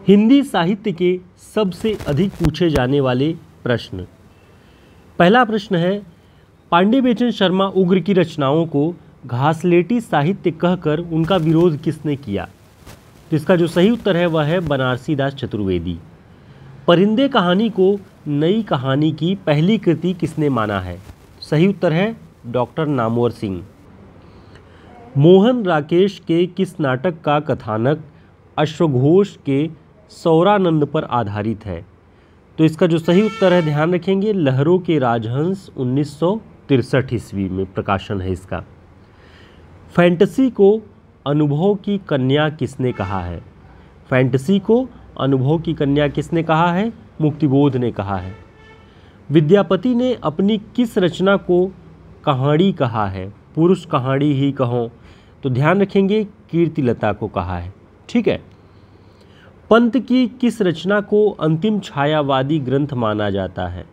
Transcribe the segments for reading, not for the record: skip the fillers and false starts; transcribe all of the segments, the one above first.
हिंदी साहित्य के सबसे अधिक पूछे जाने वाले प्रश्न। पहला प्रश्न है, पांडे-बेचन शर्मा उग्र की रचनाओं को घासलेटी साहित्य कहकर उनका विरोध किसने किया? तो इसका जो सही उत्तर है वह है बनारसी दास चतुर्वेदी। परिंदे कहानी को नई कहानी की पहली कृति किसने माना है? सही उत्तर है डॉक्टर नामवर सिंह। मोहन राकेश के किस नाटक का कथानक अश्वघोष के सौरानंद पर आधारित है? तो इसका जो सही उत्तर है, ध्यान रखेंगे, लहरों के राजहंस 1963 ईस्वी में प्रकाशन है इसका। फैंटेसी को अनुभव की कन्या किसने कहा है? फैंटेसी को अनुभव की कन्या किसने कहा है? मुक्तिबोध ने कहा है। विद्यापति ने अपनी किस रचना को कहानी कहा है? पुरुष कहानी ही कहो, तो ध्यान रखेंगे कीर्तिलता को कहा है। ठीक है। पंत की किस रचना को अंतिम छायावादी ग्रंथ माना जाता है?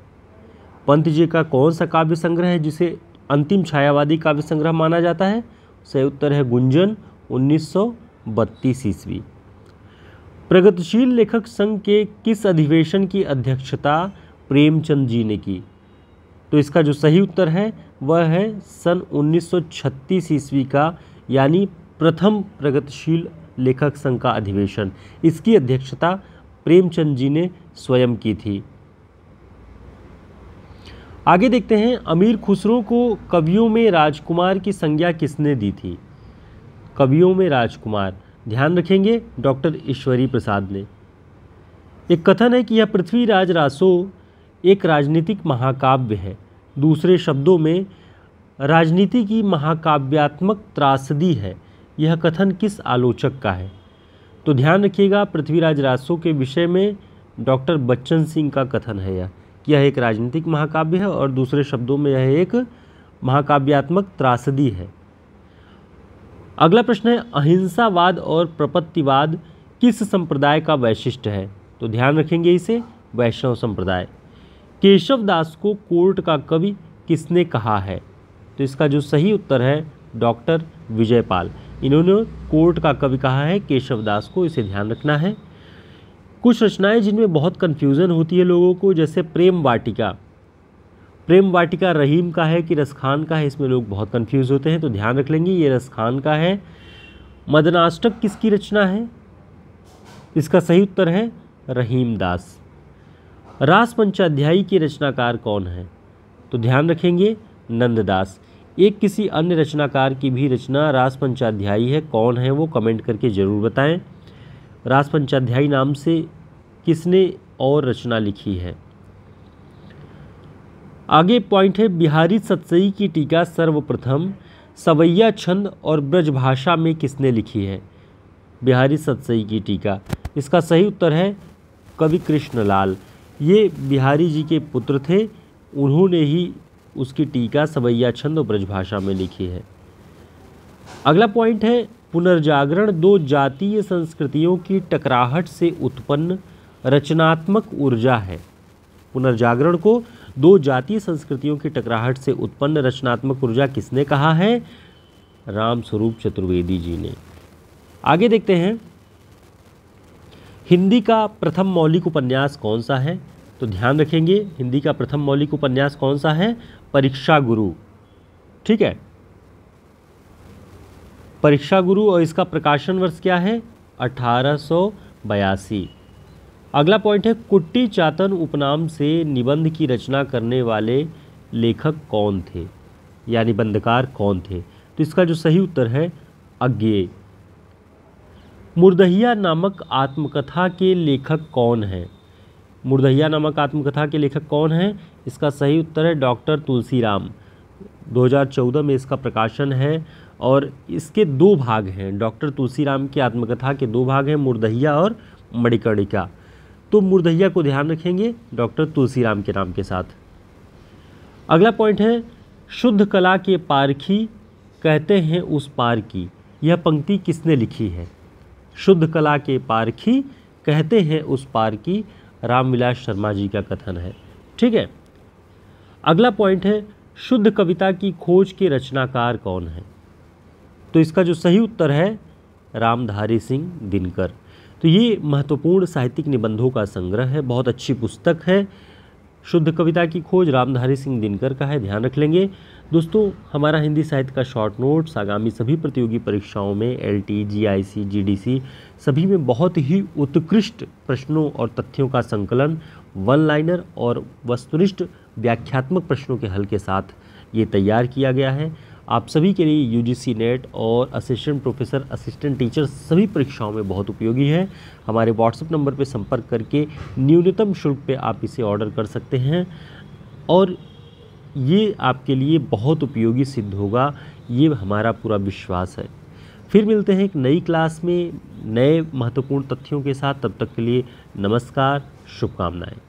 पंत जी का कौन सा काव्य संग्रह है जिसे अंतिम छायावादी काव्य संग्रह माना जाता है? सही उत्तर है गुंजन 1932 ईस्वी। प्रगतिशील लेखक संघ के किस अधिवेशन की अध्यक्षता प्रेमचंद जी ने की? तो इसका जो सही उत्तर है वह है सन 1936 ईस्वी का, यानी प्रथम प्रगतिशील लेखक संघ का अधिवेशन। इसकी अध्यक्षता प्रेमचंद जी ने स्वयं की थी। आगे देखते हैं, अमीर खुसरो को कवियों में राजकुमार की संज्ञा किसने दी थी? कवियों में राजकुमार, ध्यान रखेंगे, डॉक्टर ईश्वरी प्रसाद ने। एक कथन है कि यह पृथ्वीराज रासो एक राजनीतिक महाकाव्य है। दूसरे शब्दों में राजनीति की महाकाव्यात्मक त्रासदी है। यह कथन किस आलोचक का है? तो ध्यान रखिएगा, पृथ्वीराज रासो के विषय में डॉक्टर बच्चन सिंह का कथन है यह, कि यह एक राजनीतिक महाकाव्य है और दूसरे शब्दों में यह एक महाकाव्यात्मक त्रासदी है। अगला प्रश्न है, अहिंसावाद और प्रपत्तिवाद किस संप्रदाय का वैशिष्ट्य है? तो ध्यान रखेंगे इसे, वैष्णव संप्रदाय। केशव दास को कोर्ट का कवि किसने कहा है? तो इसका जो सही उत्तर है डॉक्टर विजयपाल। इन्होंने कोर्ट का कवि कहा है केशव दास को, इसे ध्यान रखना है। कुछ रचनाएं जिनमें बहुत कन्फ्यूज़न होती है लोगों को, जैसे प्रेम वाटिका। प्रेम वाटिका रहीम का है कि रसखान का है, इसमें लोग बहुत कन्फ्यूज़ होते हैं, तो ध्यान रख लेंगे ये रसखान का है। मदनाष्टक किसकी रचना है? इसका सही उत्तर है रहीम दास। रास पंचाध्यायी के रचनाकार कौन है? तो ध्यान रखेंगे नंददास। एक किसी अन्य रचनाकार की भी रचना रास पंचाध्यायी है, कौन है वो कमेंट करके ज़रूर बताएं। रास पंचाध्यायी नाम से किसने और रचना लिखी है? आगे पॉइंट है, बिहारी सतसई की टीका सर्वप्रथम सवैया छंद और ब्रजभाषा में किसने लिखी है? बिहारी सतसई की टीका, इसका सही उत्तर है कवि कृष्णलाल। ये बिहारी जी के पुत्र थे, उन्होंने ही उसकी टीका सवैया छंद और ब्रजभाषा में लिखी है। अगला पॉइंट है, पुनर्जागरण दो जातीय संस्कृतियों की टकराहट से उत्पन्न रचनात्मक ऊर्जा है। पुनर्जागरण को दो जातीय संस्कृतियों की टकराहट से उत्पन्न रचनात्मक ऊर्जा किसने कहा है? रामस्वरूप चतुर्वेदी जी ने। आगे देखते हैं, हिंदी का प्रथम मौलिक उपन्यास कौन सा है? तो ध्यान रखेंगे, हिंदी का प्रथम मौलिक उपन्यास कौन सा है? परीक्षा गुरु। ठीक है, परीक्षा गुरु, और इसका प्रकाशन वर्ष क्या है? 1882। अगला पॉइंट है, कुट्टी चातन उपनाम से निबंध की रचना करने वाले लेखक कौन थे, या निबंधकार कौन थे? तो इसका जो सही उत्तर है अज्ञेय। मुर्दहिया नामक आत्मकथा के लेखक कौन हैं? मुर्दहिया नामक आत्मकथा के लेखक कौन हैं? इसका सही उत्तर है डॉक्टर तुलसीराम। 2014 में इसका प्रकाशन है और इसके दो भाग हैं। डॉक्टर तुलसीराम की आत्मकथा के दो भाग हैं, मुर्दहिया और मणिकर्णिका। तो मुर्दहिया को ध्यान रखेंगे डॉक्टर तुलसीराम के नाम के साथ। अगला पॉइंट है, शुद्ध कला के पारखी कहते हैं उस पार की। यह पंक्ति किसने लिखी है? शुद्ध कला के पारखी कहते हैं उस पार की, रामविलास शर्मा जी का कथन है। ठीक है। अगला पॉइंट है, शुद्ध कविता की खोज के रचनाकार कौन है? तो इसका जो सही उत्तर है रामधारी सिंह दिनकर। तो ये महत्वपूर्ण साहित्यिक निबंधों का संग्रह है, बहुत अच्छी पुस्तक है। शुद्ध कविता की खोज रामधारी सिंह दिनकर का है, ध्यान रख लेंगे। दोस्तों, हमारा हिंदी साहित्य का शॉर्ट नोट्स आगामी सभी प्रतियोगी परीक्षाओं में LT, GIC, GDC सभी में बहुत ही उत्कृष्ट प्रश्नों और तथ्यों का संकलन, वन लाइनर और वस्तुनिष्ठ व्याख्यात्मक प्रश्नों के हल के साथ ये तैयार किया गया है। आप सभी के लिए UGC नेट और असिस्टेंट प्रोफेसर, असिस्टेंट टीचर सभी परीक्षाओं में बहुत उपयोगी है। हमारे व्हाट्सएप नंबर पर संपर्क करके न्यूनतम शुल्क पे आप इसे ऑर्डर कर सकते हैं और ये आपके लिए बहुत उपयोगी सिद्ध होगा, ये हमारा पूरा विश्वास है। फिर मिलते हैं एक नई क्लास में नए महत्वपूर्ण तथ्यों के साथ। तब तक के लिए नमस्कार, शुभकामनाएं।